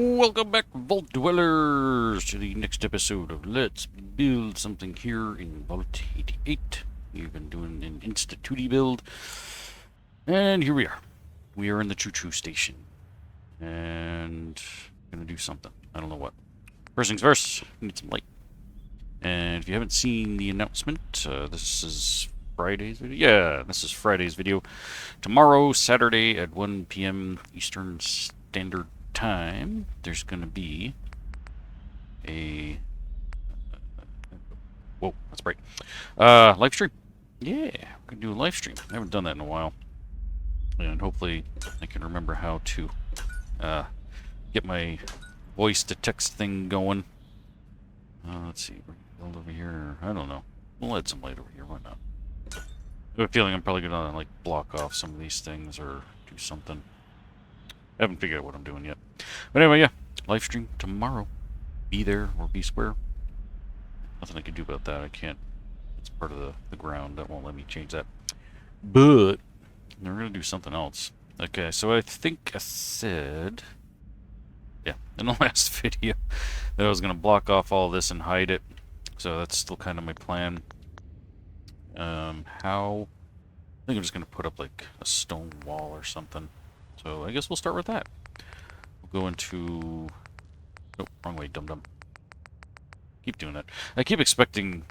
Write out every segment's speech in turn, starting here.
Welcome back, Vault Dwellers, to the next episode of Let's Build Something here in Vault 88. We've been doing an Insta-2D build, and here we are. We are in the choo-choo station, and gonna do something. I don't know what. First things first, we need some light. And if you haven't seen the announcement, this is Friday's video. Yeah, this is Friday's video. Tomorrow, Saturday at 1 p.m. Eastern Standard Time, there's going to be a whoa, that's bright. Live stream. Yeah, we're going to do a live stream. I haven't done that in a while. And hopefully I can remember how to get my voice to text thing going. Let's see, we're going to build over here. I don't know. We'll add some light over here. Why not? I have a feeling I'm probably going to like block off some of these things or do something. I haven't figured out what I'm doing yet. But anyway, yeah, live stream tomorrow. Be there or be square. Nothing I can do about that. I can't. It's part of the ground. That won't let me change that. But we're going to do something else. Okay, so I think I said, yeah, in the last video that I was going to block off all this and hide it. So that's still kind of my plan. How? I think I'm just going to put up like a stone wall or something. So I guess we'll start with that. We'll go into... Oh, wrong way, dum-dum. Keep doing that. I keep expecting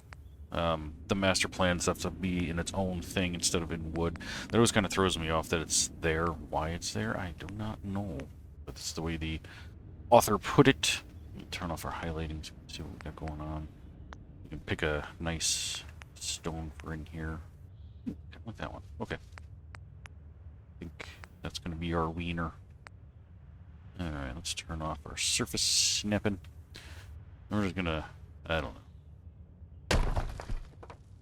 the master plan stuff to be in its own thing instead of in wood. That always kind of throws me off that it's there. Why it's there, I do not know. But that's the way the author put it. Turn off our highlighting so we can see what we got going on. You can pick a nice stone for in here. Like that one. Okay. I think that's going to be our wiener. Alright, let's turn off our surface snapping. We're just going to, I don't know,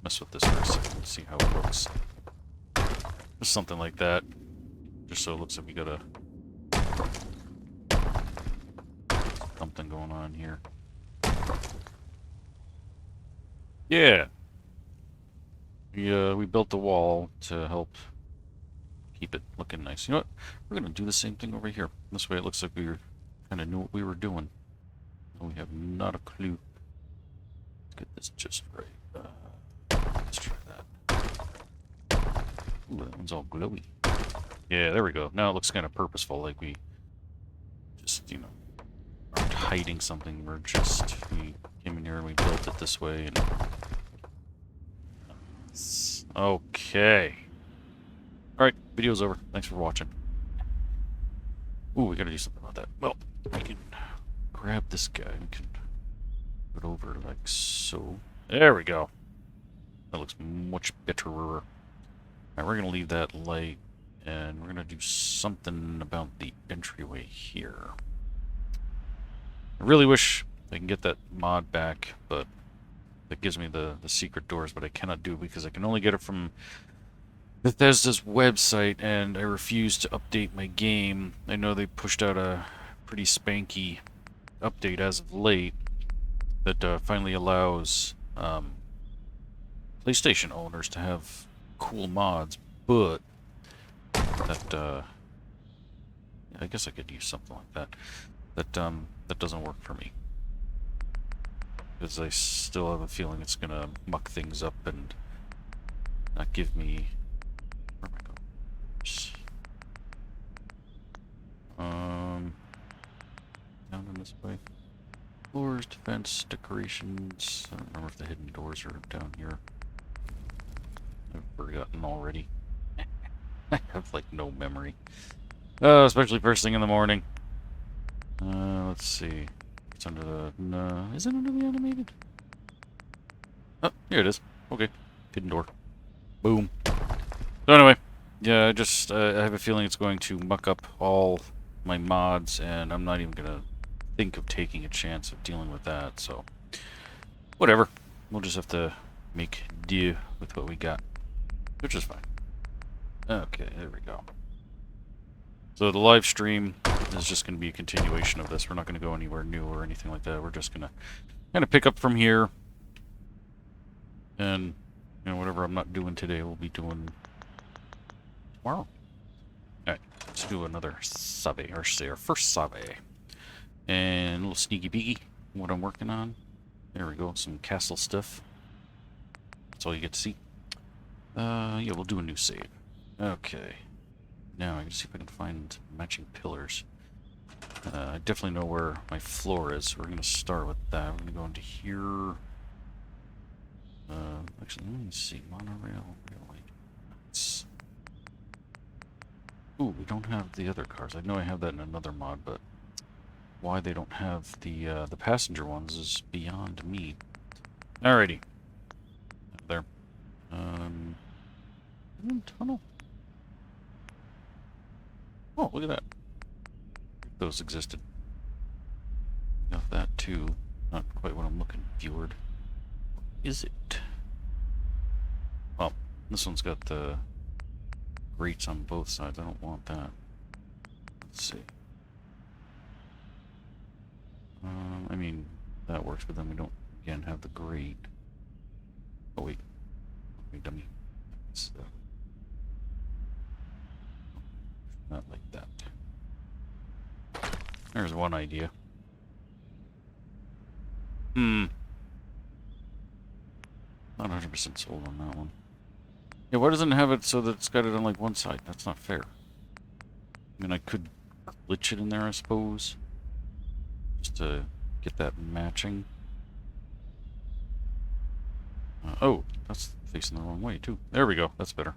mess with this for a second and see how it looks. Just something like that. Just so it looks like we got a something going on here. Yeah. We built the wall to help keep it looking nice. You know what? We're going to do the same thing over here. This way it looks like we kind of knew what we were doing. We have not a clue. Let's get this just right. Let's try that. Ooh, that one's all glowy. Yeah, there we go. Now it looks kind of purposeful, like we just, you know, aren't hiding something. We came in here and we built it this way. And okay. Alright, video's over. Thanks for watching. Ooh, we gotta do something about that. Well, we can grab this guy. We can put it over like so. There we go. That looks much better. Alright, we're gonna leave that light, and we're gonna do something about the entryway here. I really wish I can get that mod back, but that gives me the secret doors, but I cannot do it because I can only get it from Bethesda's website, and I refuse to update my game. I know they pushed out a pretty spanky update as of late that finally allows PlayStation owners to have cool mods, but that I guess I could use something like that. That doesn't work for me because I still have a feeling it's gonna muck things up and not give me. Where am I going? Down in this way. Floors, defense, decorations. I don't remember if the hidden doors are down here. I've forgotten already. I have like no memory. Especially first thing in the morning. Let's see. It's under the... No, is it under the animated? Oh, here it is. Okay. Hidden door. Boom. So anyway, yeah, I have a feeling it's going to muck up all my mods, and I'm not even gonna think of taking a chance of dealing with that, so whatever. We'll just have to make do with what we got, which is fine. Okay, there we go. So the live stream is just going to be a continuation of this. We're not going to go anywhere new or anything like that. We're just going to kind of pick up from here, and you know, whatever I'm not doing today, we'll be doing tomorrow. Alright, let's do another survey, or say our first survey. And a little sneaky peeky, what I'm working on. There we go, some castle stuff. That's all you get to see. Yeah, we'll do a new save. Okay. Now I can see if I can find matching pillars. I definitely know where my floor is, so we're going to start with that. We're going to go into here. Actually, let me see. Monorail, railway. It's... Ooh, we don't have the other cars. I know I have that in another mod, but why they don't have the passenger ones is beyond me. Alrighty. There. Tunnel. Oh, look at that. Those existed. Got that too. Not quite what I'm looking for. Is it? Well, this one's got the grates on both sides. I don't want that. Let's see. I mean, that works, but then we don't, again, have the grate. Oh, wait. Wait, dummy. It's, not like that. There's one idea. Not 100% sold on that one. Yeah, why doesn't it have it so that it's got it on like one side? That's not fair. I mean, I could glitch it in there, I suppose. Just to get that matching. Oh, that's facing the wrong way too. There we go. That's better.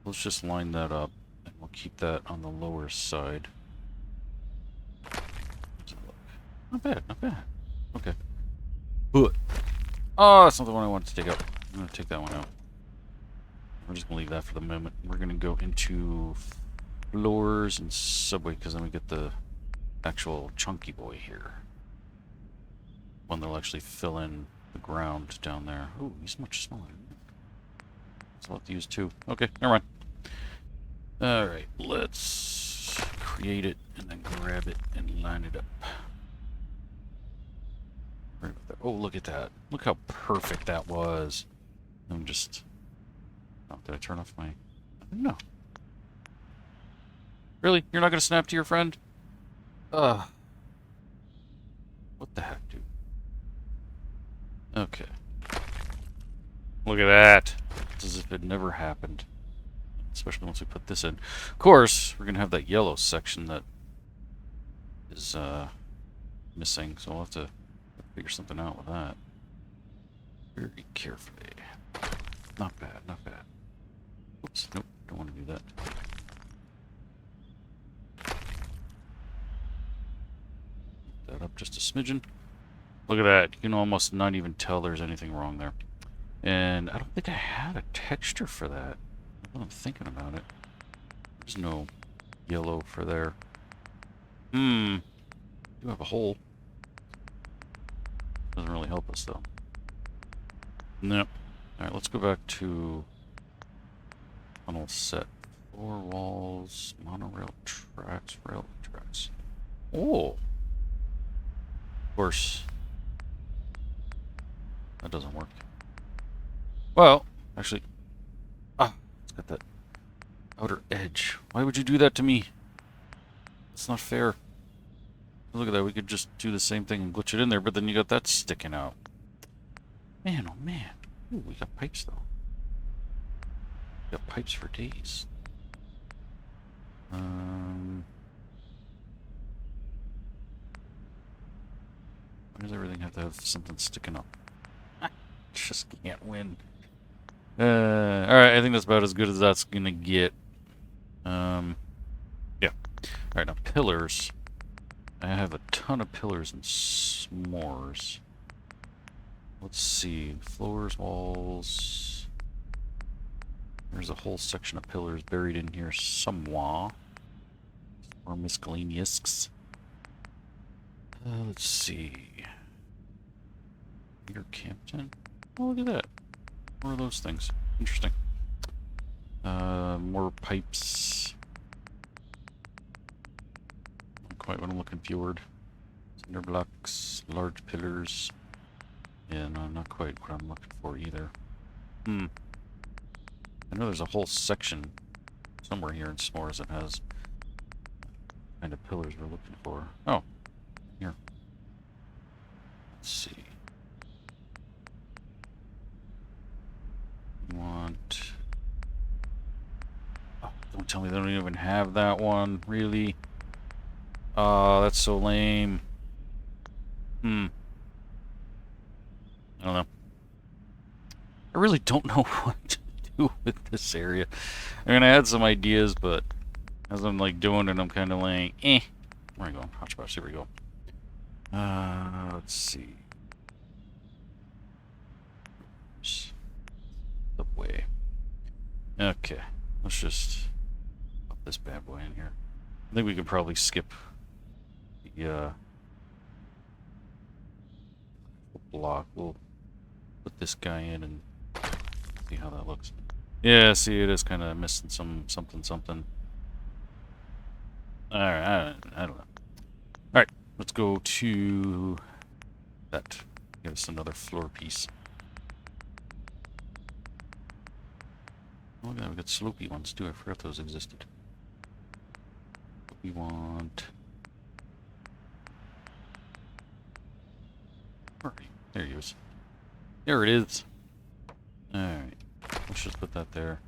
Let's just line that up, and we'll keep that on the lower side. Not bad, not bad. Okay. But, oh, that's not the one I wanted to take out. I'm going to take that one out. We're just going to leave that for the moment. We're going to go into floors and subway, because then we get the actual chunky boy here. One that'll actually fill in the ground down there. Ooh, he's much smaller. So I'll have to use two. Okay, never mind. Alright, let's create it and then grab it and line it up. Oh, look at that. Look how perfect that was. I'm just... Oh, did I turn off my... No. Really? You're not going to snap to your friend? Ugh. What the heck, dude? Okay. Look at that. It's as if it never happened. Especially once we put this in. Of course, we're going to have that yellow section that is missing, so we'll have to figure something out with that. Very carefully. Not bad, not bad. Oops, nope, don't want to do that. Put that up just a smidgen. Look at that. You can almost not even tell there's anything wrong there. And I don't think I had a texture for that. Now that I'm thinking about it. There's no yellow for there. I do have a hole. Doesn't really help us though. Nope. Alright, let's go back to tunnel set. 4 walls, monorail tracks, rail tracks. Oh! Of course. That doesn't work. Well, actually... Ah! It's got that outer edge. Why would you do that to me? That's not fair. Look at that, we could just do the same thing and glitch it in there, but then you got that sticking out. Man, oh man. Ooh, we got pipes though. We got pipes for days. Why does everything have to have something sticking up? Just can't win. Alright, I think that's about as good as that's gonna get. Yeah. Alright, now pillars. I have a ton of pillars and s'mores. Let's see. Floors, walls. There's a whole section of pillars buried in here somewhere. Or miscellaneous. Let's see. Peter Campton. Oh, look at that. More of those things. Interesting. More pipes. Not quite what I'm looking for. Cinder blocks, large pillars. Yeah, no, not quite what I'm looking for either. I know there's a whole section somewhere here in S'mores that has kind of pillars we're looking for. Oh, here. Let's see. Want... Oh, don't tell me they don't even have that one. Really? Oh, that's so lame. I don't know. I really don't know what to do with this area. I mean, I had some ideas, but as I'm like doing it, I'm kind of like, eh. Where are we going? Hodgepodge, here we go. Let's see. The way. Okay, let's just pop this bad boy in here. I think we could probably skip the block. We'll put this guy in and see how that looks. Yeah, see, it is kind of missing something. Alright, I don't know. Alright, let's go to that. Give us another floor piece. Oh, look at that, we got slopey ones too. I forgot those existed. We want... There he is. There it is. Alright. Let's just put that there.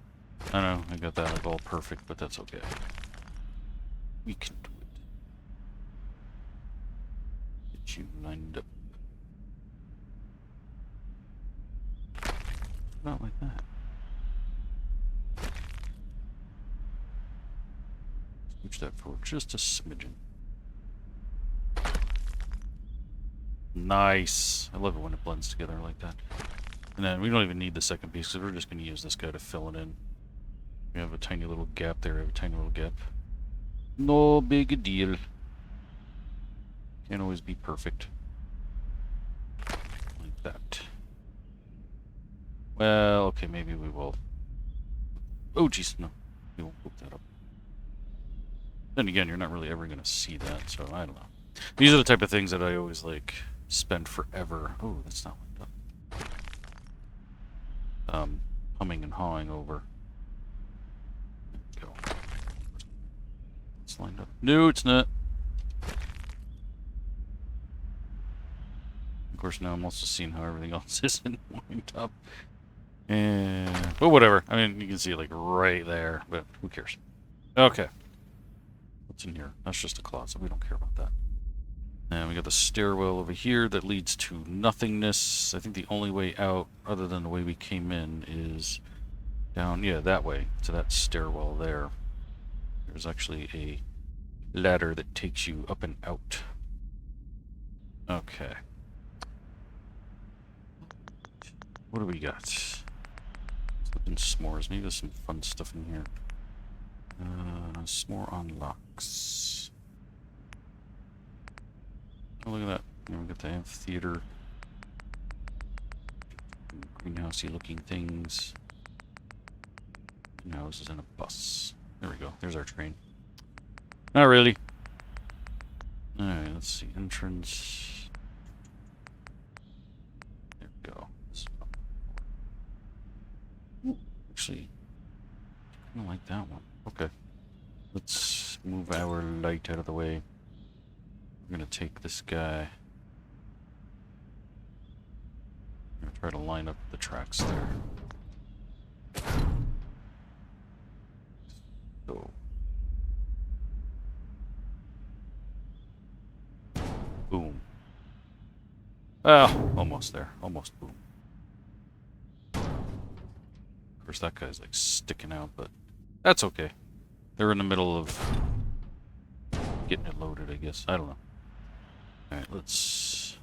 I know, I got that like all perfect, but that's okay. We can do it. Get you lined up. Not like that. Switch that forward just a smidgen. Nice. I love it when it blends together like that. And then we don't even need the second piece because we're just going to use this guy to fill it in. We have a tiny little gap there. We have a tiny little gap. No big deal. Can't always be perfect. Like that. Well, okay, maybe we will. Oh, jeez, no. We won't hook that up. Then again, you're not really ever going to see that, so I don't know. These are the type of things that I always, like, spend forever. Oh, that's not lined up. Humming and hawing over. Go. It's lined up. No, it's not. Of course, now I'm also seeing how everything else isn't lined up. And, but whatever. I mean, you can see it like right there, but who cares? Okay. What's in here? That's just a closet. We don't care about that. And we got the stairwell over here that leads to nothingness. I think the only way out, other than the way we came in, is down, yeah, that way, to that stairwell there. There's actually a ladder that takes you up and out. Okay. What do we got? Flipping s'mores. Maybe there's some fun stuff in here. S'more unlocks. Oh, look at that. Here we got the amphitheater. Greenhousey looking things. Greenhouses and a bus. There we go. There's our train. Not really. Alright, let's see. Entrance. There we go. Actually, I don't like that one. Okay. Let's move our light out of the way. We're gonna take this guy. I'm gonna try to line up the tracks there. So. Boom. Well, almost there. Almost boom. Of course, that guy's like sticking out, but that's okay. They're in the middle of getting it loaded, I guess. I don't know. Alright, let's...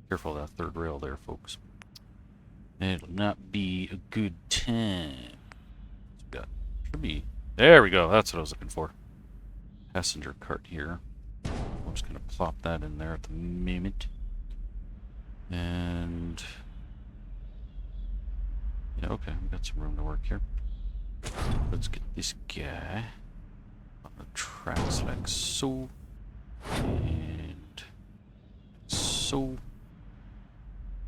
Careful of that third rail there, folks. It'll not be a good time. What's we got? Should be... There we go, that's what I was looking for. Passenger cart here. I'm just gonna plop that in there at the moment. And... yeah, okay, we got some room to work here. Let's get this guy on the tracks like so. And so.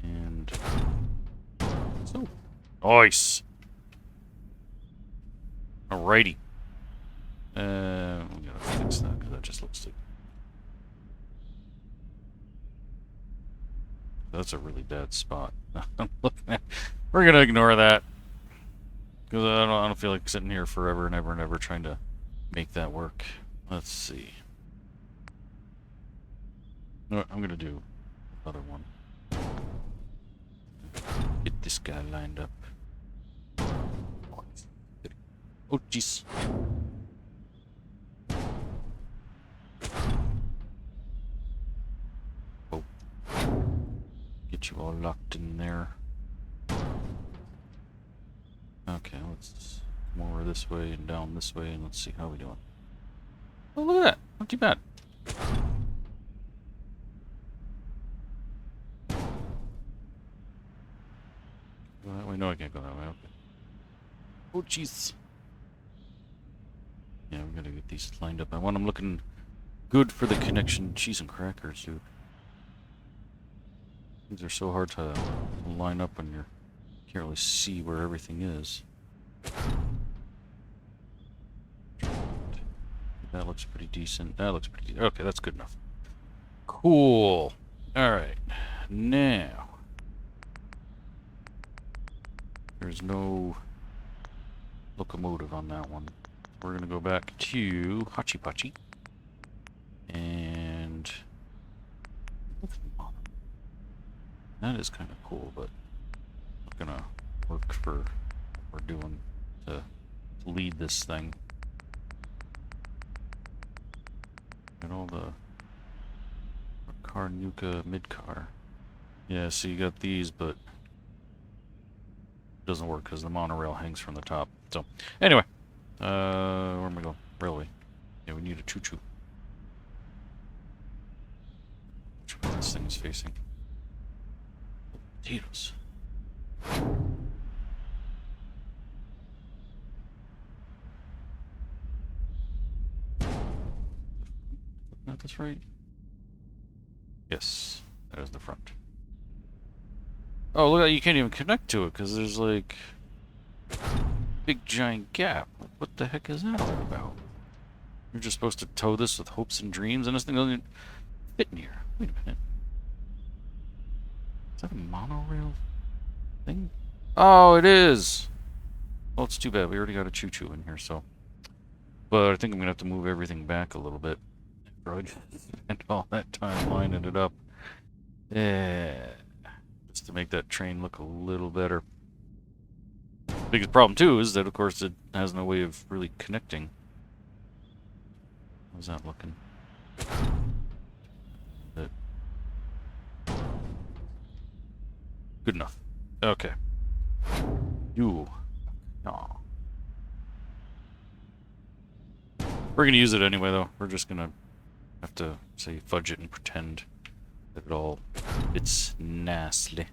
And so. Nice! Alright. Alrighty. I'm gonna fix that because that just looks like... That's a really bad spot. I'm looking at... We're gonna ignore that. Because I don't feel like sitting here forever and ever and ever trying to make that work. Let's see. No, I'm gonna do another one. Get this guy lined up. Oh, jeez. Oh. Get you all locked in there. Okay, let's come over this way and down this way, and let's see how we doing. Oh, look at that. Not too bad. Go that way? No, I can't go that way. Okay. Oh, jeez. Yeah, we gotta get these lined up. I want them looking good for the connection. Cheese and crackers, dude. These are so hard to line up when you can't really see where everything is. That looks pretty decent. That looks pretty decent. Okay, that's good enough. Cool. Alright. Now. There's no locomotive on that one. We're going to go back to Hachi Pachi. And that is kind of cool, but not going to work for what we're doing to lead this thing. And all the Carnuka mid-car. Yeah, so you got these, but it doesn't work because the monorail hangs from the top. So, anyway. Where am I going? Railway. Yeah, we need a choo-choo. Which way this thing is facing? Potatoes. Not this right? Yes, that is the front. Oh, look, you can't even connect to it because there's like big giant gap. What the heck is that all about? You're just supposed to tow this with hopes and dreams, and this thing doesn't fit in here. Wait a minute. Is that a monorail thing? Oh, it is! Well, it's too bad. We already got a choo-choo in here, so... But I think I'm going to have to move everything back a little bit. Probably spent all that time lining it up. Yeah. Just to make that train look a little better. Biggest problem too is that of course it has no way of really connecting. How's that looking? Good enough. Okay. You. Aw. We're gonna use it anyway though. We're just gonna have to say fudge it and pretend that it all fits nicely.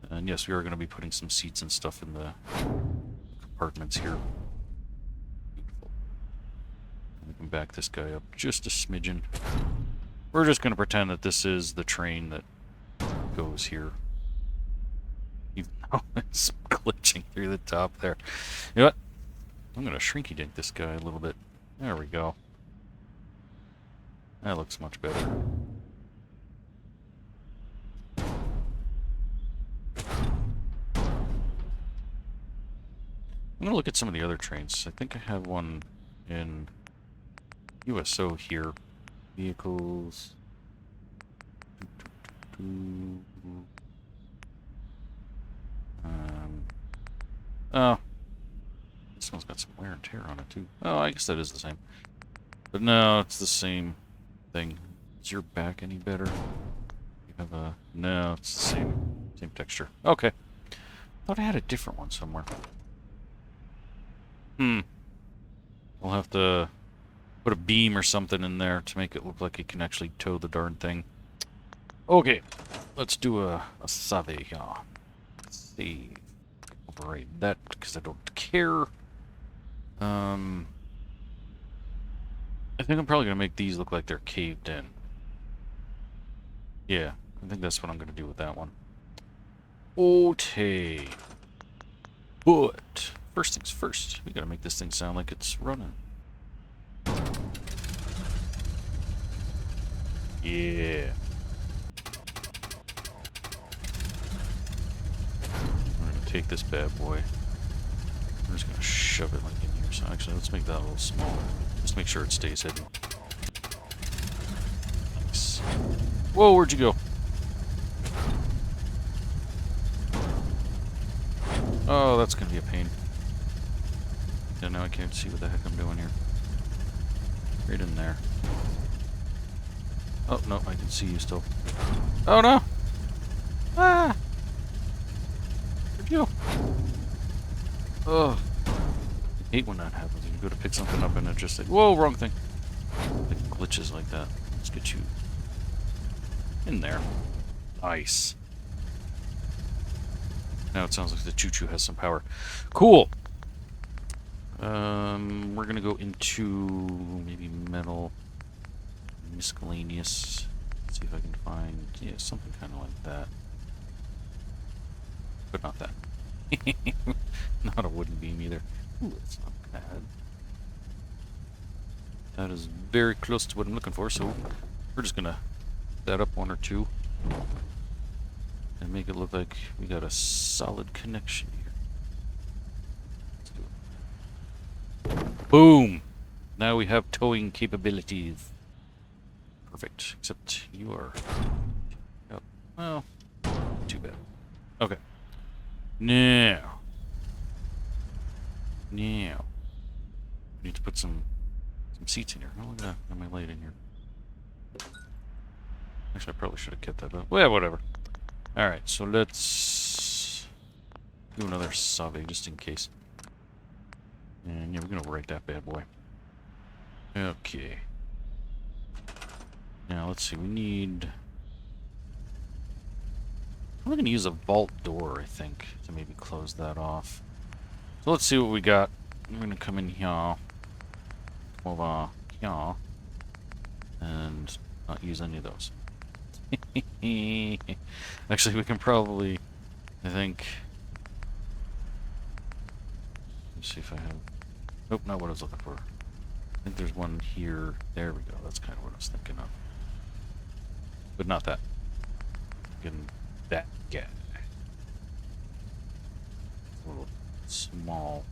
And yes, we are going to be putting some seats and stuff in the compartments here. Beautiful. We can back this guy up just a smidgen. We're just going to pretend that this is the train that goes here. Even though it's glitching through the top there. You know what? I'm going to shrinky dink this guy a little bit. There we go. That looks much better. I'm gonna look at some of the other trains. I think I have one in USO here. Vehicles. Oh. This one's got some wear and tear on it too. Oh, I guess that is the same. But no, it's the same thing. Is your back any better? You have a... No, it's the same texture. Okay. Thought I had a different one somewhere. I'll have to put a beam or something in there to make it look like it can actually tow the darn thing. Okay, let's do a save. Save. Override that because I don't care. I think I'm probably gonna make these look like they're caved in. Yeah, I think that's what I'm gonna do with that one. Okay. But first things first. We gotta make this thing sound like it's running. Yeah. We're gonna take this bad boy. We're just gonna shove it like in here. So actually, let's make that a little smaller. Just make sure it stays hidden. Nice. Whoa, where'd you go? Oh, that's gonna be a pain. Yeah, now I can't see what the heck I'm doing here. Right in there. Oh, no, I can see you still. Oh, no! Ah! Where'd you go? Oh. I hate when that happens. You go to pick something up and it just like, whoa, wrong thing. It glitches like that. Let's get you in there. Nice. Now it sounds like the choo-choo has some power. Cool! We're gonna go into maybe metal, miscellaneous. Let's see if I can find, yeah, something kind of like that. But not that. Not a wooden beam either. Ooh, that's not bad. That is very close to what I'm looking for, so we're just gonna set up one or two and make it look like we got a solid connection here. Let's do it. Boom! Now we have towing capabilities. Perfect. Except you are... Oh, well, too bad. Okay. Now. We need to put some seats in here. Oh, look at that. Got my light in here. Actually, I probably should have kept that up. Well, whatever. Alright, so let's do another sauve just in case. And yeah, we're gonna write that bad boy. Okay. Now, let's see. We need... I'm gonna use a vault door, I think, to maybe close that off. So let's see what we got. We're gonna come in here. Over here. And not use any of those. Actually, we can probably, I think... Let's see if I have... Nope, not what I was looking for. I think there's one here. There we go. That's kind of what I was thinking of. But not that. Thinking that guy. A little small.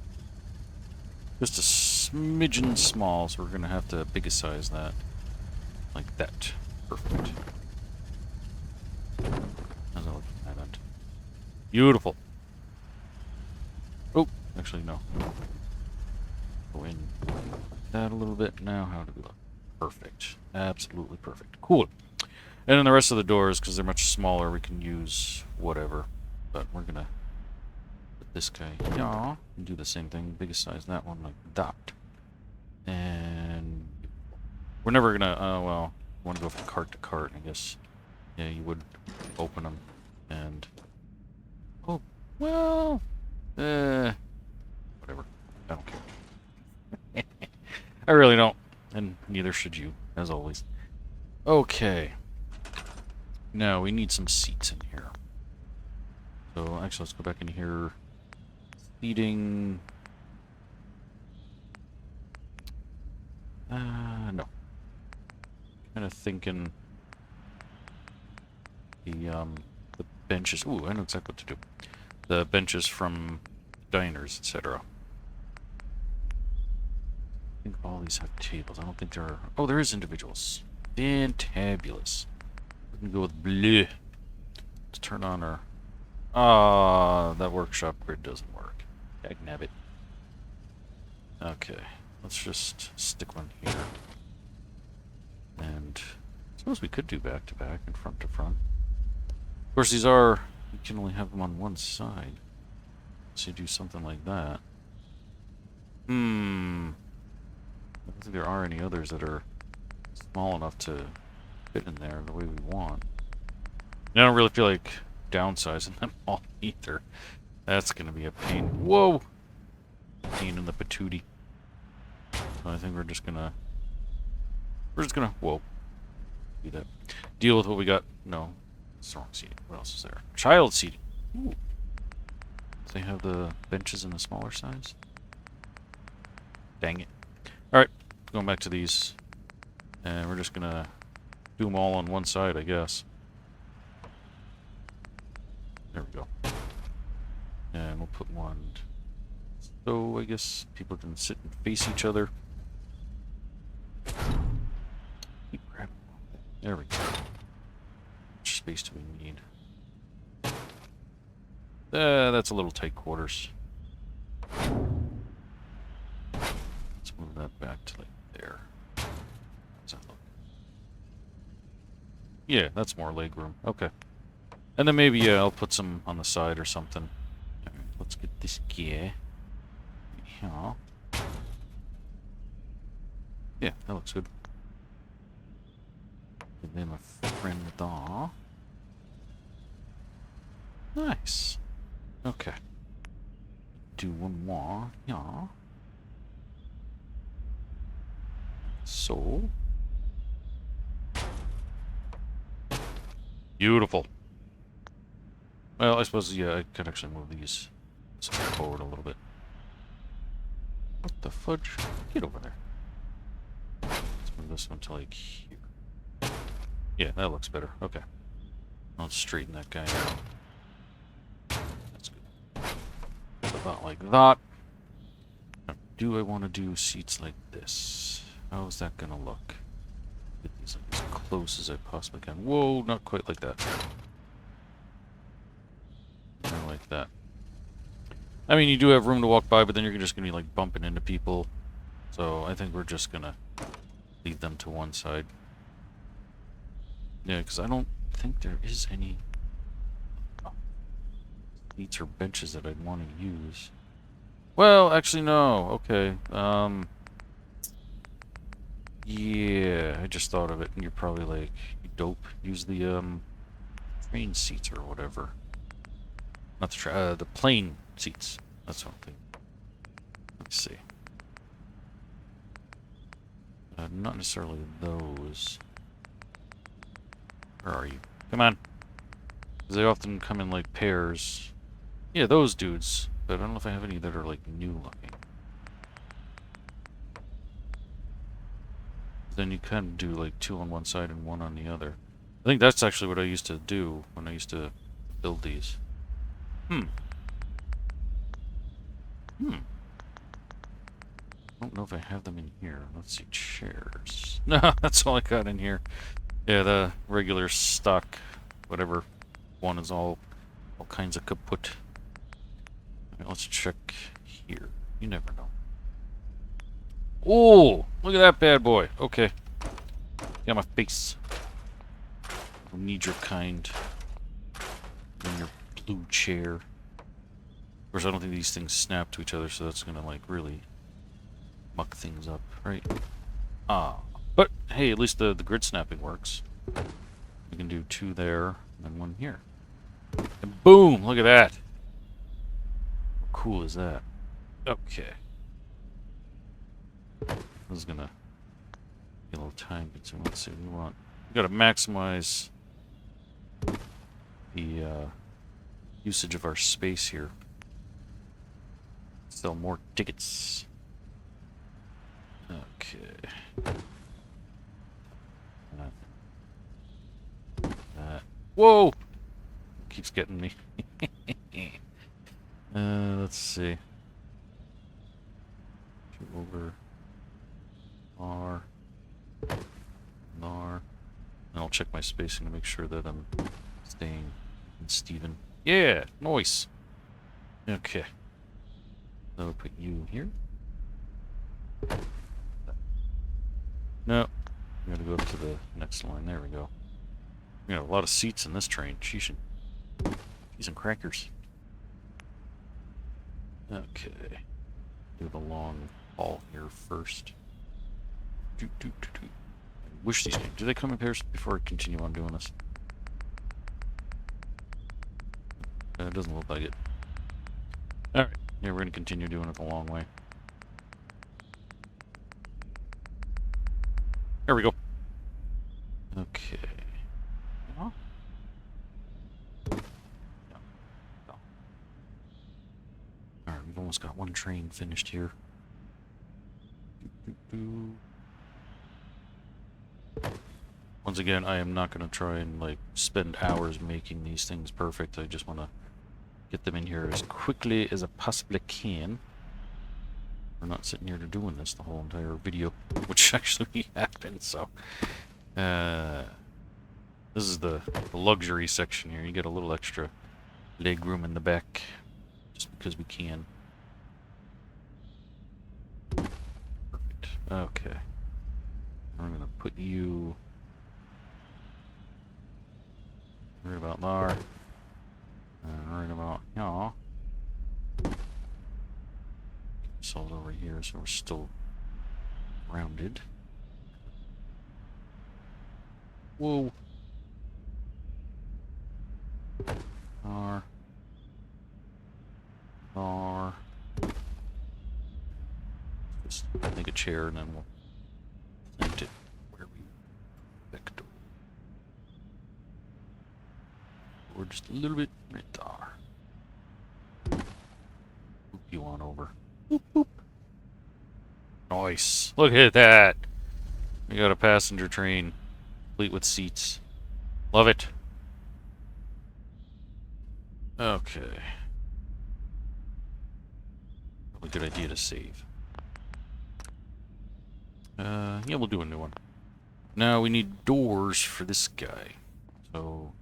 Just a smidgen small, so we're going to have to bigger size that. Like that. Perfect. How's that look from that end? Beautiful. Oh, actually, no. Go in that a little bit. Now, how do we look? Perfect. Absolutely perfect. Cool. And then the rest of the doors, because they're much smaller, we can use whatever. But we're going to put this guy here and do the same thing. Biggest size that one like that. And we're never going to, well, want to go from cart to cart, I guess. Yeah, you would open them and... Oh, well... whatever. I don't care. I really don't. And neither should you, as always. Okay. Now, we need some seats in here. So, actually, let's go back in here. Seating... no. Kind of thinking... The benches... Ooh, I know exactly what to do. The benches from diners, etc. I think all these have tables. I don't think there are... Oh, there is individuals. Fantabulous. We can go with blue. Let's turn on our... Ah, that workshop grid doesn't work. Dagnabbit. Okay. Let's just stick one here. And... I suppose we could do back to back and front to front. Of course, these are... You can only have them on one side. So you do something like that. I don't think there are any others that are small enough to fit in there the way we want. And I don't really feel like downsizing them all either. That's gonna be a pain. Whoa! Pain in the patootie. So I think we're just gonna... Whoa. Do that. Deal with what we got. No. It's the wrong seating. What else is there? Child seating. Ooh. They have the benches in the smaller size. Dang it. Alright, going back to these. And we're just gonna do them all on one side, I guess. There we go. And we'll put one. So I guess people can sit and face each other. Keep grabbing. There we go. How much space do we need? That's a little tight quarters. Let's move that back to like there. How's that look? Yeah, that's more leg room. Okay. And then maybe, yeah, I'll put some on the side or something. Alright, let's get this guy. Yeah. Yeah, that looks good. Give them a friend there. Nice. Okay. Do one more. Yeah. So. Beautiful. Well, I suppose, yeah, I could actually move these forward a little bit. What the fudge? Get over there. Let's move this one to like here. Yeah, that looks better. Okay. Let's straighten that guy out. That's good. About like that. Now, do I want to do seats like this? How is that gonna look? Get these like as close as I possibly can. Whoa, not quite like that. Not like that. I mean, you do have room to walk by, but then you're just gonna be like bumping into people. So I think we're just gonna leave them to one side. Yeah, because I don't think there is any seats or benches that I'd want to use. Well, actually, no. Okay. Yeah, I just thought of it, and you're probably like, you dope. Use the train seats or whatever. Not the plane seats. That's what I'm thinking. Let's see. Not necessarily those. Where are you? Come on. Because they often come in like pairs. Yeah, those dudes. But I don't know if I have any that are like new looking. Then you can do like two on one side and one on the other. I think that's actually what I used to do when I used to build these. I don't know if I have them in here. Let's see, chairs. No, that's all I got in here. Yeah, the regular stock, whatever one is all kinds of kaput. Okay, let's check here. You never know. Oh, look at that bad boy. Okay. Got my face. I need your kind. In your blue chair. Of course, I don't think these things snap to each other, so that's gonna like really muck things up, right? Ah, but hey, at least the grid snapping works. We can do two there and one here, and boom! Look at that. How cool is that? Okay. This is gonna be a little time consuming. Let's see what we gotta maximize the usage of our space here. Sell more tickets. Okay. Whoa! Keeps getting me. Let's see. Over. R. And I'll check my spacing to make sure that I'm staying in Steven. Yeah! Nice! Okay. So I'll put you here. No. We gotta go up to the next line. There we go. We got a lot of seats in this train. Sheesh and crackers. Okay. Do the long haul here first. I wish these came. Do they come in pairs before I continue on doing this? It doesn't look like it. Alright. Yeah, we're going to continue doing it the long way. There we go. Okay. train finished here. Once again, I am not going to try and like spend hours making these things perfect. I just want to get them in here as quickly as I possibly can. We're not sitting here doing this the whole entire video, which actually happened, so. This is the luxury section here. You get a little extra leg room in the back, just because we can. Perfect. Okay. I'm gonna put you right about there. And right about here. Sold over here, so we're still rounded. Whoa. R. R. Just make a chair and then we'll plant it where we vector. Or just a little bit right there. Boop you on over. Boop, boop. Nice. Look at that. We got a passenger train, complete with seats. Love it. Okay. Probably a good idea to save. Yeah, we'll do a new one. Now we need doors for this guy. So,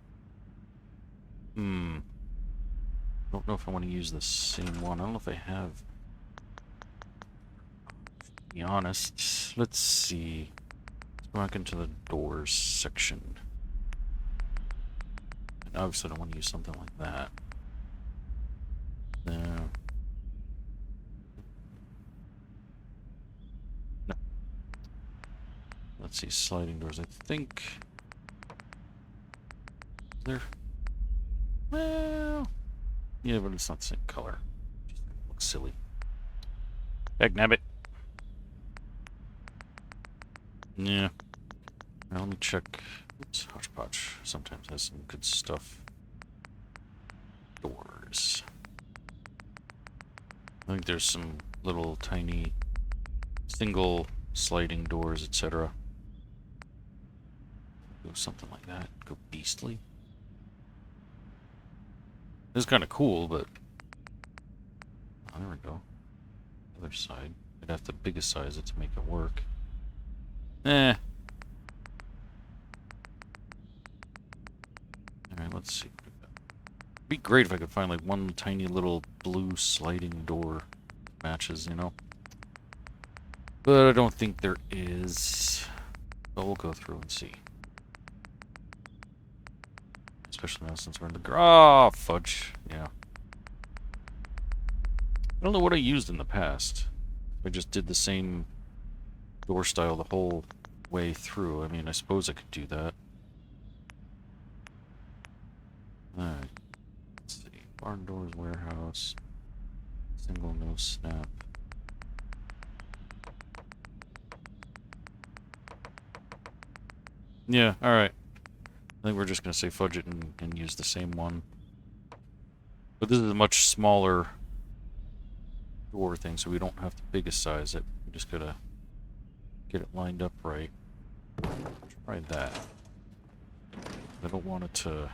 don't know if I want to use the same one. I don't know if I have. To be honest, let's see. Let's go back into the doors section. And obviously, I don't want to use something like that. No. No. Let's see, sliding doors. I think. Is there? Well, yeah, but it's not the same color. Just looks silly. Heck, nabbit. Yeah. Now let me check. Oops, Hodgepodge sometimes has some good stuff. Doors. I think there's some little tiny single sliding doors, etc. Go something like that. Go beastly. This is kind of cool, but oh, there we go. Other side. I'd have to biggest size it to make it work. Eh. Alright, let's see. It'd be great if I could find like one tiny little blue sliding door matches, you know? But I don't think there is. But we'll go through and see. Especially now since we're in the oh, fudge. Yeah. I don't know what I used in the past. I just did the same door style the whole way through. I mean, I suppose I could do that. Alright. Let's see. Barn doors, warehouse. Single, no snap. Yeah, alright. I think we're just going to say fudge it and use the same one. But this is a much smaller door thing, so we don't have to biggest size it. We just gotta get it lined up right. Try that. I don't want it to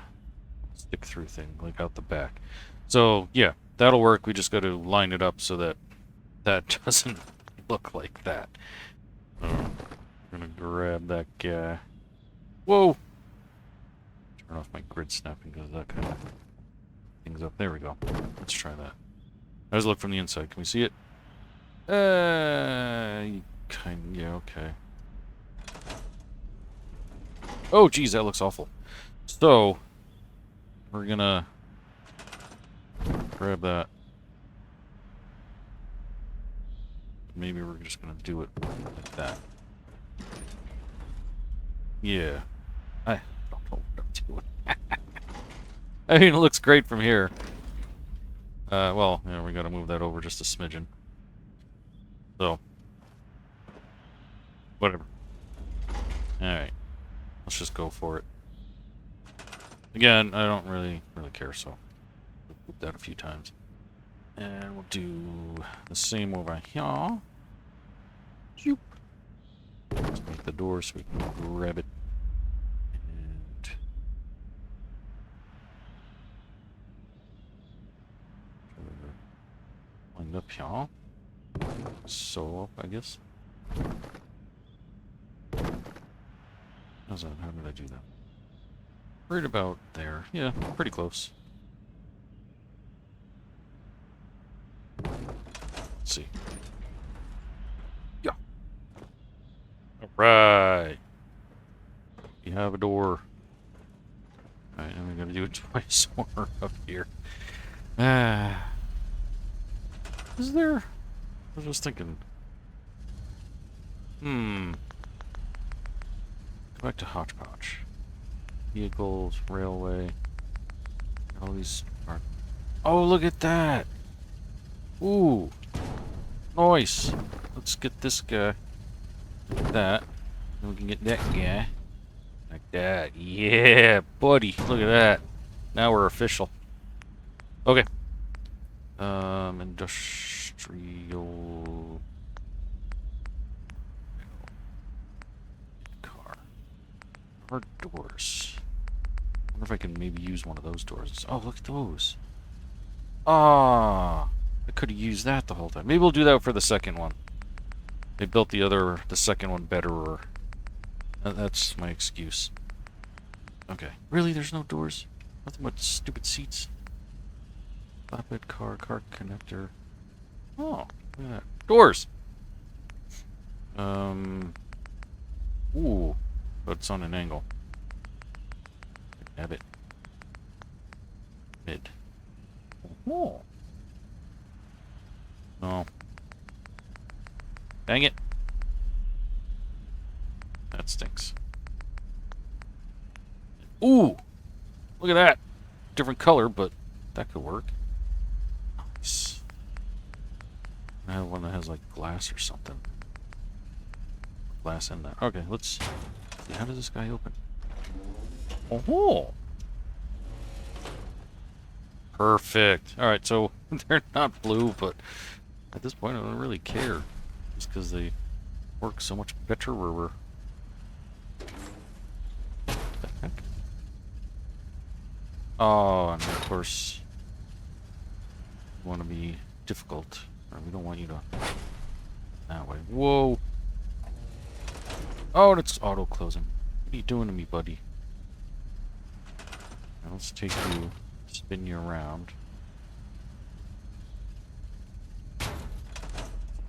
stick through thing, like out the back. So, yeah, that'll work. We just gotta line it up so that that doesn't look like that. I'm gonna grab that guy. Whoa! Turn off my grid snapping because that kind of things up. There we go. Let's try that. Let's look from the inside. Can we see it? Yeah, okay. Oh, geez, that looks awful. So, we're gonna grab that. Maybe we're just gonna do it like that. Yeah. I don't know what I'm doing. I mean, it looks great from here. Well, yeah, we gotta move that over just a smidgen. So, whatever. Alright. Let's just go for it. Again, I don't really care, so we'll put that a few times. And we'll do the same over here. Zoop. Let's make the door so we can grab it. And line up here. So up, I guess. How's that? How did I do that? Right about there. Yeah, pretty close. Let's see. Yeah. Alright. You have a door. Alright, and we gotta do it twice more up here. Ah. Is there? I was just thinking. Go back to Hodgepodge. Vehicles, railway. All these are. Oh, look at that! Ooh. Nice. Let's get this guy. Like that. Then we can get that guy. Like that. Yeah, buddy. Look at that. Now we're official. Okay. Industrial car. Car doors. I wonder if I can maybe use one of those doors. Oh, look at those. Ah, I could have used that the whole time. Maybe we'll do that for the second one. They built the second one better. That's my excuse. Okay. Really? There's no doors? Nothing but stupid seats? Flatbed car, car connector. Oh, look at that. Doors! Ooh. But it's on an angle. Have it. Mid. Oh. No. Dang it. That stinks. Ooh! Look at that! Different color, but that could work. Nice. I have one that has like glass or something. Glass in that. Okay, let's. How does this guy open? Oh! Perfect. Alright, so they're not blue, but at this point I don't really care. Just because they work so much better where we're. What the heck? Oh, and of course, we want to be difficult. Or we don't want you to. That way. Whoa! Oh, and it's auto closing. What are you doing to me, buddy? Now let's take you, spin you around.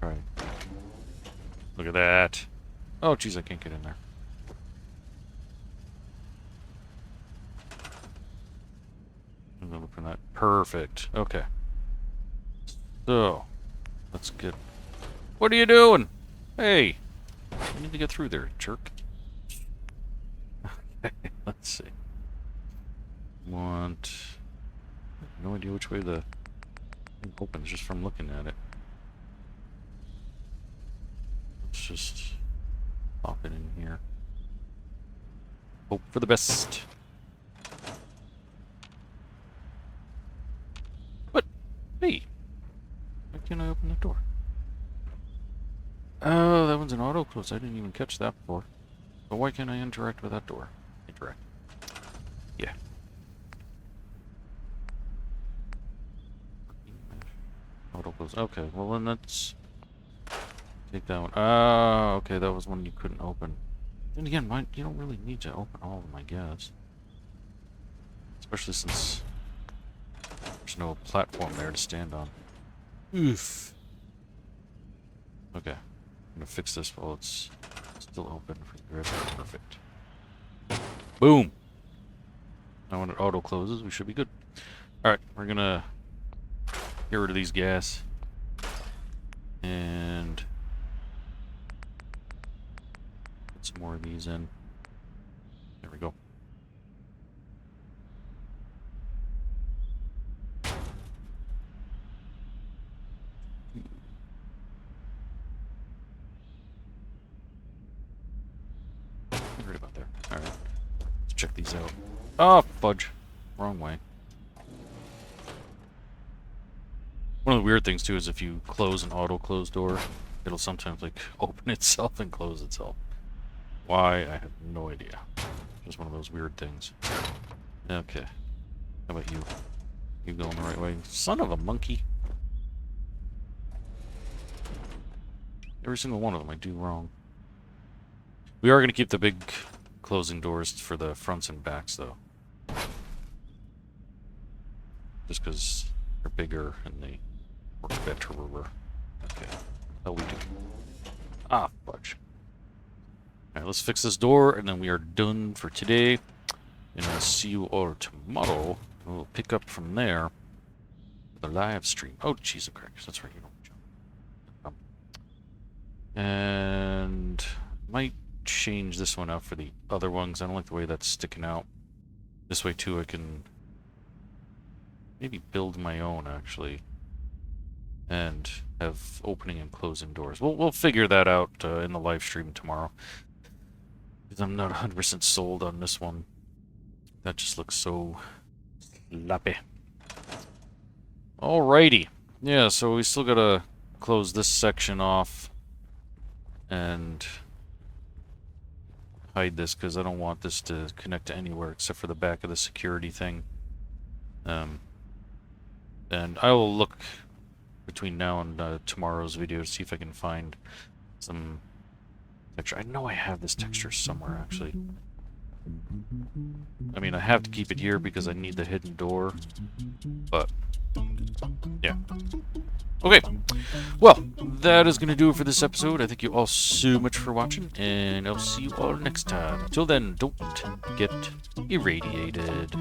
Alright. Look at that. Oh, jeez, I can't get in there. I'm gonna look for that. Perfect. Okay. So, let's get. What are you doing? Hey! I need to get through there, jerk. Okay, let's see. Want. I have no idea which way the thing opens just from looking at it. Let's just pop it in here. Hope for the best. What? Hey! Why can't I open the door? Oh, that one's an auto close. I didn't even catch that before. But why can't I interact with that door? Interact. Yeah. Auto close. Okay, well then let's take that one. Oh, okay, that was one you couldn't open. Then again, you don't really need to open all of them, I guess. Especially since there's no platform there to stand on. Oof. Okay. I'm gonna fix this while it's still open for grip. Perfect. Boom! Now when it auto closes, we should be good. Alright, we're gonna get rid of these gas. And put some more of these in. There we go. Right about there. Alright. Let's check these out. Oh, fudge. Wrong way. One of the weird things too is if you close an auto-close door, it'll sometimes like open itself and close itself. Why? I have no idea. Just one of those weird things. Okay. How about you? You going the right way? Son of a monkey. Every single one of them I do wrong. We are going to keep the big closing doors for the fronts and backs, though. Just because they're bigger and they work better. Okay. How we do? Ah, fudge. Alright, let's fix this door, and then we are done for today. And I'll see you all tomorrow. We'll pick up from there. The live stream. Oh, Jesus Christ. That's right. You don't jump. And might change this one out for the other ones. I don't like the way that's sticking out. This way, too, I can maybe build my own, actually. And have opening and closing doors. We'll figure that out in the live stream tomorrow. Because I'm not 100% sold on this one. That just looks so sloppy. Alrighty. Yeah, so we still gotta close this section off and hide this because I don't want this to connect to anywhere except for the back of the security thing. And I will look between now and tomorrow's video to see if I can find some texture. I know I have this texture somewhere, actually. I mean, I have to keep it here because I need the hidden door, but yeah. Okay, well, that is going to do it for this episode. I thank you all so much for watching, and I'll see you all next time. Until then, don't get irradiated.